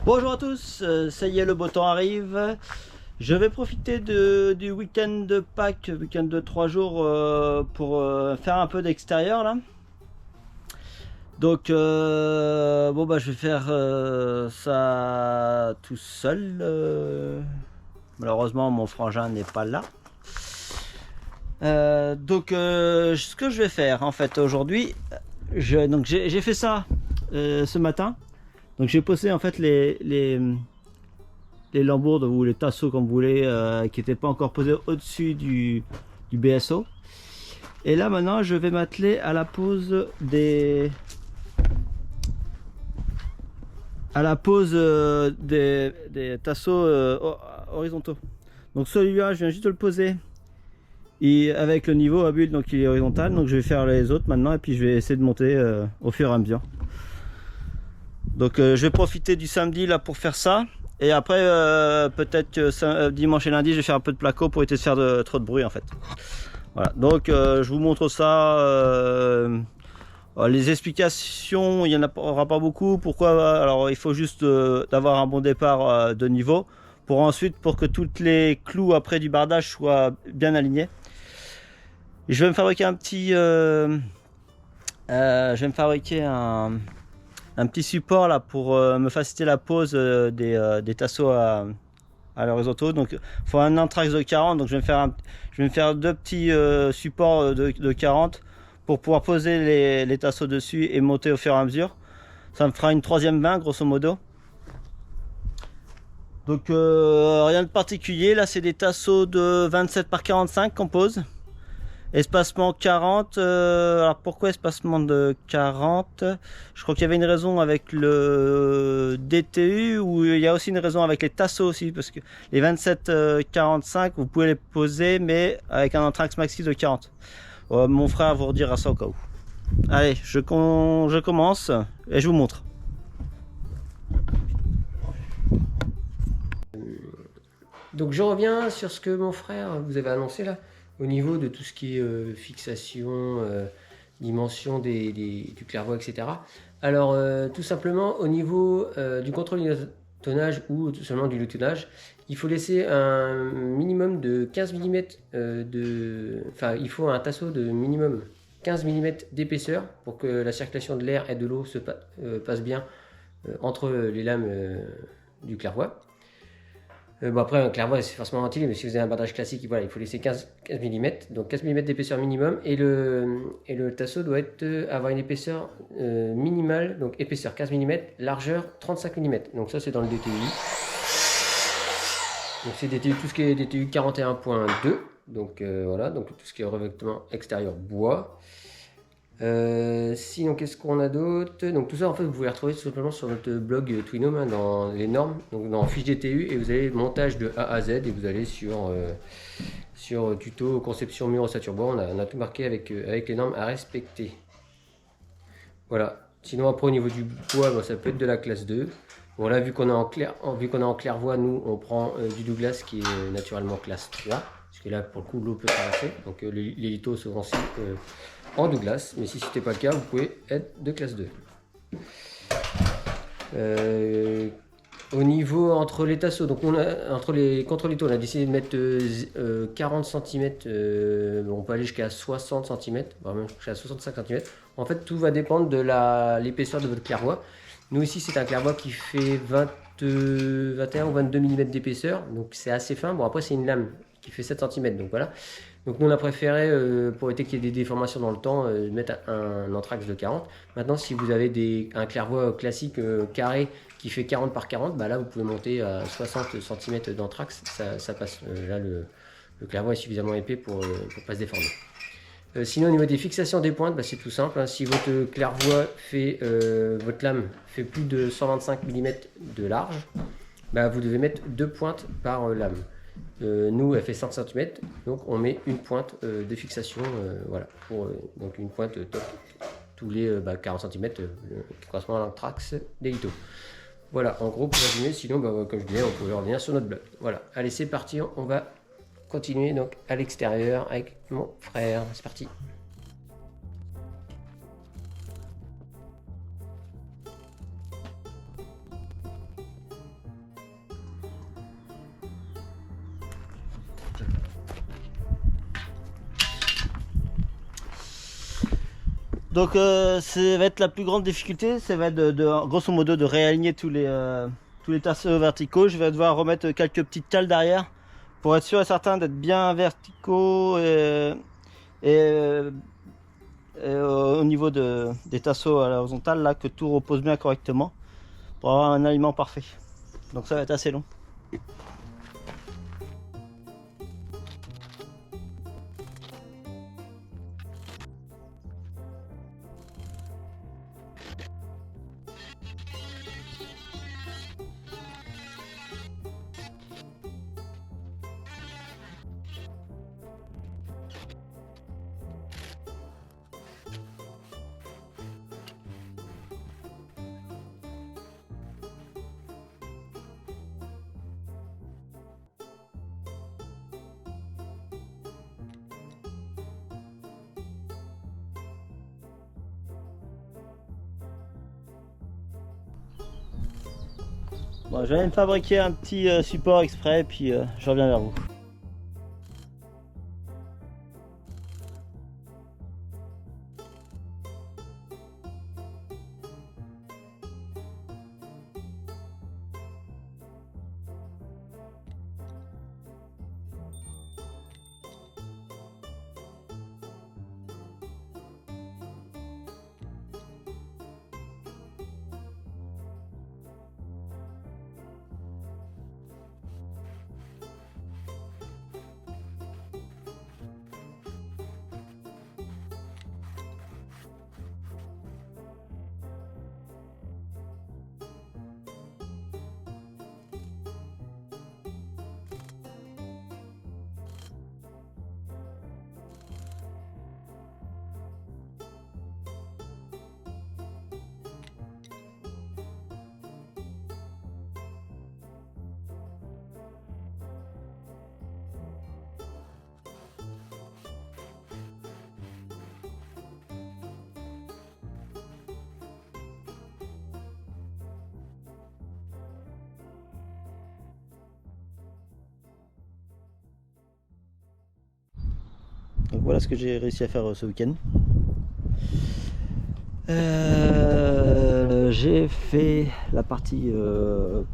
Bonjour à tous, ça y est, le beau temps arrive. Je vais profiter du week-end de Pâques, week-end de 3 jours, pour faire un peu d'extérieur là. Donc bon bah je vais faire ça tout seul. Malheureusement mon frangin n'est pas là. Ce que je vais faire en fait aujourd'hui, j'ai fait ça ce matin. Donc j'ai posé en fait les lambourdes ou les tasseaux comme vous voulez, qui n'étaient pas encore posés au-dessus du BSO. Et là maintenant je vais m'atteler à la pose des tasseaux horizontaux. Donc celui-là je viens juste de le poser et avec le niveau à bulle, donc il est horizontal. Donc je vais faire les autres maintenant et puis je vais essayer de monter au fur et à mesure. Donc je vais profiter du samedi là pour faire ça. Et après peut-être que dimanche et lundi je vais faire un peu de placo pour éviter de faire trop de bruit en fait. Voilà, donc je vous montre ça. Les explications, il n'y en aura pas beaucoup. Pourquoi? Alors il faut juste d'avoir un bon départ de niveau pour que toutes les clous après du bardage soient bien alignés. Et je vais me fabriquer un petit support là pour me faciliter la pose des tasseaux à l'horizontaux. Donc il faut un anthrax de 40. Donc je vais me faire deux petits supports de 40 pour pouvoir poser les tasseaux dessus et monter au fur et à mesure. Ça me fera une troisième main grosso modo. Donc rien de particulier. Là c'est des tasseaux de 27 par 45 qu'on pose. Espacement 40, alors pourquoi espacement de 40? Je crois qu'il y avait une raison avec le DTU, ou il y a aussi une raison avec les tasseaux aussi, parce que les 27-45 vous pouvez les poser mais avec un anthrax maxi de 40. Mon frère vous redira ça au cas où. Allez, je commence et je vous montre. Donc je reviens sur ce que mon frère vous avait annoncé là, au niveau de tout ce qui est fixation, dimension du clairvoie, etc. Alors tout simplement au niveau du contrôle du tonnage ou tout simplement du loutonnage, il faut laisser un minimum de 15 mm Enfin, il faut un tasseau de minimum 15 mm d'épaisseur pour que la circulation de l'air et de l'eau passe bien entre les lames du clairvoie. Bon après un clairvoie c'est forcément ventilé, mais si vous avez un bardage classique, voilà, il faut laisser 15 mm, donc 15 mm d'épaisseur minimum, et le tasseau doit avoir une épaisseur minimale, donc épaisseur 15 mm, largeur 35 mm, donc ça c'est dans le DTI. Donc c'est DTU, tout ce qui est DTU 41.2, donc voilà, donc tout ce qui est revêtement extérieur bois. Sinon, qu'est-ce qu'on a d'autre? Donc tout ça, en fait, vous pouvez le retrouver tout simplement sur notre blog Twinome, hein, dans les normes, donc dans fiche DTU, et vous avez montage de A à Z, et vous allez sur tuto conception mur ossature bois. On a tout marqué avec les normes à respecter. Voilà. Sinon, après au niveau du bois, ça peut être de la classe 2. Bon là, vu qu'on est en clairvoie, nous on prend du Douglas qui est naturellement classe 3, parce que là pour le coup l'eau peut traverser, donc les lithos seront aussi en Douglas, mais si ce n'était pas le cas, vous pouvez être de classe 2. Au niveau entre les tasseaux, donc entre les contre-lithos, on a décidé de mettre 40 cm, on peut aller jusqu'à 60 cm, vraiment jusqu'à 65 cm. En fait, tout va dépendre de l'épaisseur de votre clairvoie. Nous ici, c'est un clairvoie qui fait 21 ou 22 mm d'épaisseur, donc c'est assez fin. Bon, après, c'est une lame qui fait 7 cm, donc voilà. Donc nous on a préféré, pour éviter qu'il y ait des déformations dans le temps, mettre un anthrax de 40. Maintenant si vous avez un clairvoie classique carré qui fait 40 par 40, bah là vous pouvez monter à 60 cm d'anthrax, ça passe. Là le clairvoie est suffisamment épais pour pas se déformer. Sinon au niveau des fixations des pointes, bah, c'est tout simple, hein. Si votre clairvoie votre lame fait plus de 125 mm de large, bah, vous devez mettre 2 pointes par lame. Nous, elle fait 100 cm, donc on met une pointe de fixation, voilà, donc une pointe tous les 40 cm qui correspond à l'anthrax des lithos. Voilà, en gros, pour résumer, sinon, comme je disais, on pourrait revenir sur notre blog. Voilà, allez, c'est parti, on va continuer donc à l'extérieur avec mon frère. C'est parti. Donc ça va être la plus grande difficulté, ça va être grosso modo de réaligner tous les tasseaux verticaux. Je vais devoir remettre quelques petites cales derrière pour être sûr et certain d'être bien verticaux et au niveau des tasseaux à l'horizontale, là, que tout repose bien correctement pour avoir un alignement parfait. Donc ça va être assez long. Bon, je vais me fabriquer un petit support exprès et puis je reviens vers vous. Donc voilà ce que j'ai réussi à faire ce week-end. J'ai fait la partie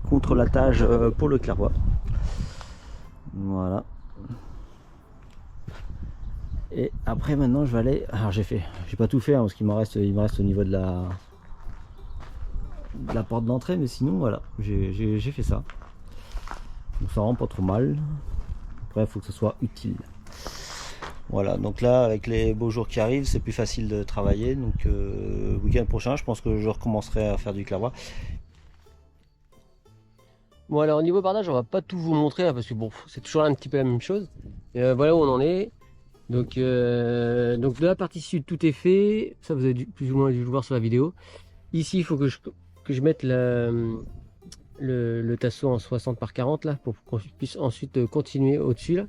contre-lattage pour le clairvoie. Voilà. Et après maintenant je vais aller. Alors j'ai pas tout fait hein, parce qu'il il me reste au niveau de la porte d'entrée, mais sinon voilà, j'ai fait ça. Donc ça rend pas trop mal. Après il faut que ce soit utile. Voilà, donc là avec les beaux jours qui arrivent, c'est plus facile de travailler. Donc week-end prochain, je pense que je recommencerai à faire du clairvoie. Bon alors au niveau bardage, on va pas tout vous montrer là, parce que bon, c'est toujours un petit peu la même chose. Voilà où on en est. Donc de la partie sud, tout est fait. Ça vous avez plus ou moins dû le voir sur la vidéo. Ici, il faut que je mette le tasseau en 60 par 40 là, pour qu'on puisse ensuite continuer au-dessus là.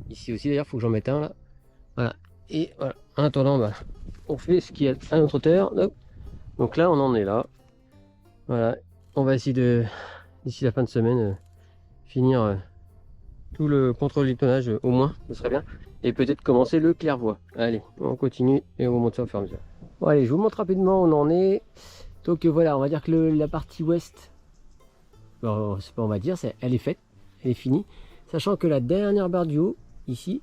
Ici aussi d'ailleurs, il faut que j'en mette un là. Voilà. Et voilà. En attendant, bah, on fait ce qui est à notre hauteur. Hop. Donc là, on en est là. Voilà. On va essayer de, d'ici la fin de semaine, finir tout le contrôle du tonnage au moins, ce serait bien. Et peut-être commencer le clairvoie. Allez, on continue et on vous montre ça au fur et à mesure. Bon allez, je vous montre rapidement où on en est. Donc voilà, on va dire que la partie ouest, bon, c'est pas on va dire, elle est faite, elle est finie. Sachant que la dernière barre du haut, ici,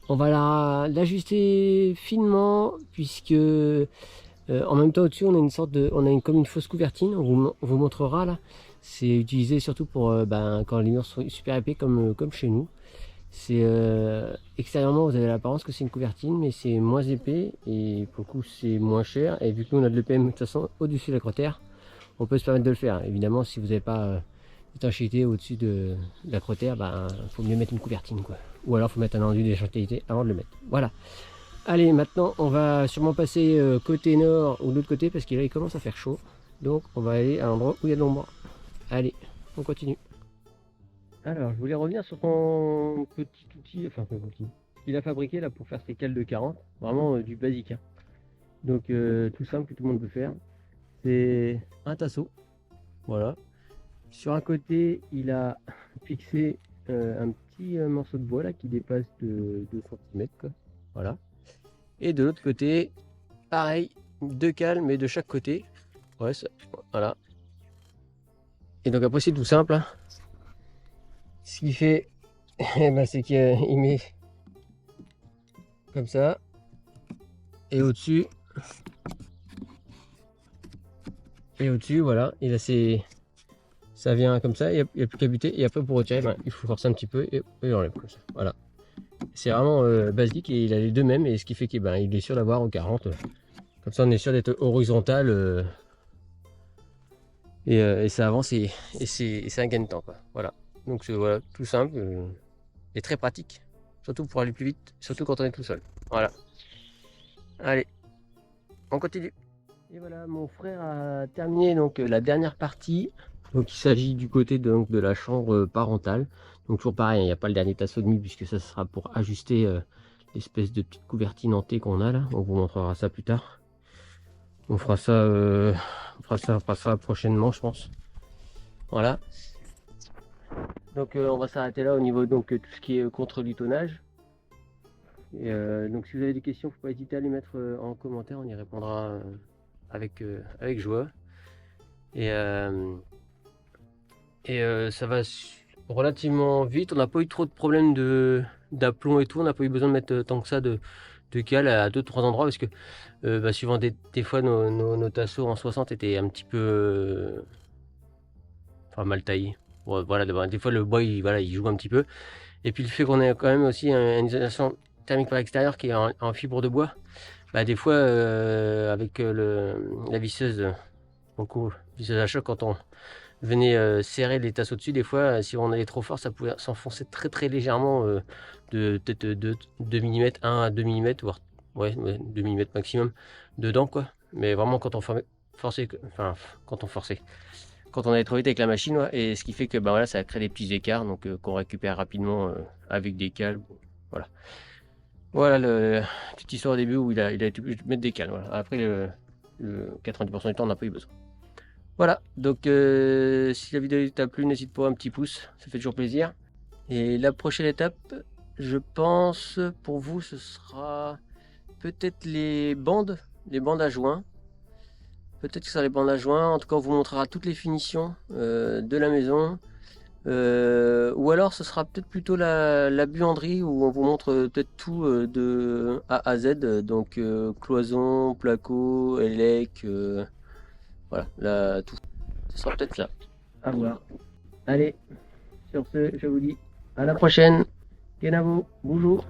on va l'ajuster finement, puisque en même temps au-dessus on a une sorte de, comme une fausse couvertine, on vous montrera là. C'est utilisé surtout pour quand les murs sont super épais comme chez nous. C'est extérieurement vous avez l'apparence que c'est une couvertine, mais c'est moins épais et pour le coup c'est moins cher. Et vu que nous on a de l'EPM de toute façon au-dessus de l'acrotère, on peut se permettre de le faire. Évidemment si vous n'avez pas d'étanchéité au-dessus de l'acrotère, faut mieux mettre une couvertine quoi. Ou alors faut mettre un enduit d'étanchéité avant de le mettre. Voilà. Allez, maintenant on va sûrement passer côté nord ou de l'autre côté parce qu'il il commence à faire chaud. Donc on va aller à l'endroit où il y a de l'ombre. Allez, on continue. Alors, je voulais revenir sur son petit outil, enfin pas outil, qu'il a fabriqué là pour faire ses cales de 40, vraiment du basique. Hein. Donc tout simple que tout le monde peut faire. C'est un tasseau, voilà. Sur un côté, il a fixé un petit morceau de bois là qui dépasse de 2 cm, quoi. Voilà. Et de l'autre côté, pareil, 2 cales mais de chaque côté. Ouais, voilà. Et donc après c'est tout simple, hein. Ce qu'il fait, c'est qu'il met comme ça. Et au-dessus, voilà, il a ça vient comme ça, il n'y a plus qu'à buter. Et après pour retirer, il faut forcer un petit peu et il enlève comme ça. Voilà. C'est vraiment basique et il a les deux mêmes. Et ce qui fait qu'il il est sûr d'avoir au 40. Comme ça on est sûr d'être horizontal. Et ça avance et c'est un gain de temps, quoi. Voilà. Donc voilà, tout simple et très pratique. Surtout pour aller plus vite, surtout quand on est tout seul. Voilà. Allez, on continue. Et voilà, mon frère a terminé donc la dernière partie. Donc il s'agit du côté donc, de la chambre parentale. Donc toujours pareil, il n'y a pas le dernier tasseau de nuit puisque ça sera pour ajuster l'espèce de petite couvertine en T qu'on a là. On vous montrera ça plus tard. On fera ça prochainement, je pense. Voilà. Donc on va s'arrêter là au niveau donc tout ce qui est contre-litonnage. Et donc si vous avez des questions, faut pas hésiter à les mettre en commentaire, on y répondra avec joie. Et ça va relativement vite. On n'a pas eu trop de problèmes d'aplomb et tout. On n'a pas eu besoin de mettre tant que ça de cale à 2-3 endroits parce que suivant des fois nos tasseaux en 60 étaient un petit peu mal taillés. Bon, voilà, des fois le bois il joue un petit peu. Et puis le fait qu'on ait quand même aussi une isolation thermique par l'extérieur qui est en fibre de bois, des fois avec la visseuse, visseuse à choc, quand on venait serrer les tasseaux dessus, des fois si on allait trop fort ça pouvait s'enfoncer très très légèrement de peut-être 2 mm, 1 à 2 mm, voire 2 mm maximum dedans, quoi. Mais vraiment quand on forçait, quand on allait trop vite avec la machine, ouais, et ce qui fait que voilà, ça crée des petits écarts donc qu'on récupère rapidement avec des cales. Voilà. Voilà la petite histoire au début où il a été obligé de mettre des cales. Voilà. Après le 90% du temps on n'a pas eu besoin. Voilà, donc si la vidéo t'a plu, n'hésite pas, un petit pouce, ça fait toujours plaisir. Et la prochaine étape, je pense pour vous, ce sera peut-être les bandes à joint. Peut-être que ce sera les bandes à joint. En tout cas, on vous montrera toutes les finitions de la maison. Ou alors ce sera peut-être plutôt la buanderie où on vous montre peut-être tout de A à Z. Donc cloison, placo, élec, voilà, là, tout. Ce sera peut-être ça. À voir. Allez, sur ce, je vous dis à la prochaine. Kenavo, bonjour.